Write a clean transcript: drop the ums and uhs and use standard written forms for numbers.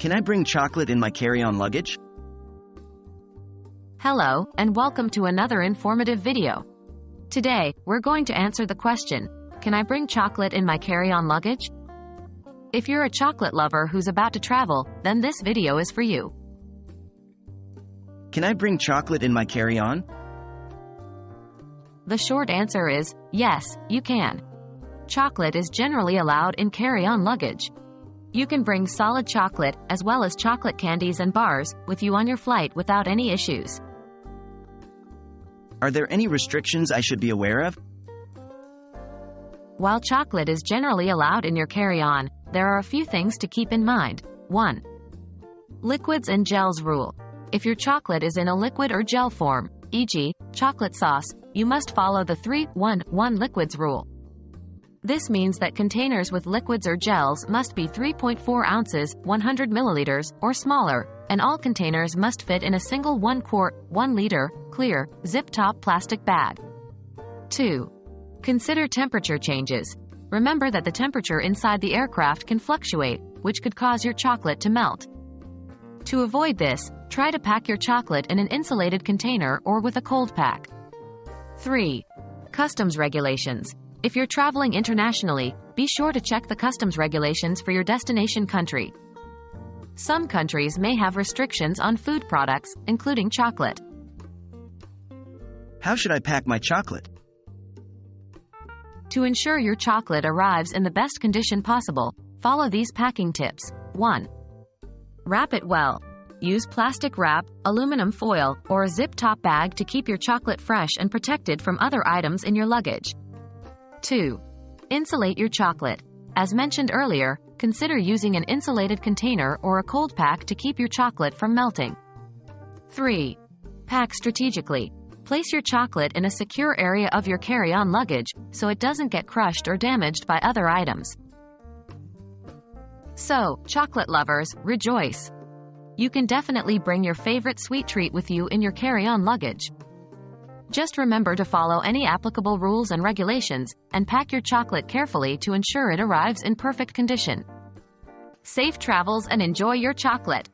Can I bring chocolate in my carry-on luggage? Hello, and welcome to another informative video. Today, we're going to answer the question, can I bring chocolate in my carry-on luggage? If you're a chocolate lover who's about to travel, then this video is for you. Can I bring chocolate in my carry-on? The short answer is, yes, you can. Chocolate is generally allowed in carry-on luggage. You can bring solid chocolate, as well as chocolate candies and bars, with you on your flight without any issues. Are there any restrictions I should be aware of? While chocolate is generally allowed in your carry-on, there are a few things to keep in mind. 1. Liquids and gels rule. If your chocolate is in a liquid or gel form, e.g., chocolate sauce, you must follow the 3-1-1 liquids rule. This means that containers with liquids or gels must be 3.4 ounces, 100 milliliters, or smaller, and all containers must fit in a single 1 quart, 1 liter, clear, zip-top plastic bag. 2. Consider temperature changes. Remember that the temperature inside the aircraft can fluctuate, which could cause your chocolate to melt. To avoid this, try to pack your chocolate in an insulated container or with a cold pack. 3. Customs regulations. If you're traveling internationally, be sure to check the customs regulations for your destination country. Some countries may have restrictions on food products, including chocolate. How should I pack my chocolate? To ensure your chocolate arrives in the best condition possible, follow these packing tips. 1. Wrap it well. Use plastic wrap, aluminum foil, or a zip-top bag to keep your chocolate fresh and protected from other items in your luggage. 2. Insulate your chocolate. As mentioned earlier, consider using an insulated container or a cold pack to keep your chocolate from melting. 3. Pack strategically. Place your chocolate in a secure area of your carry-on luggage, so it doesn't get crushed or damaged by other items. So, chocolate lovers, rejoice! You can definitely bring your favorite sweet treat with you in your carry-on luggage. Just remember to follow any applicable rules and regulations, and pack your chocolate carefully to ensure it arrives in perfect condition. Safe travels and enjoy your chocolate!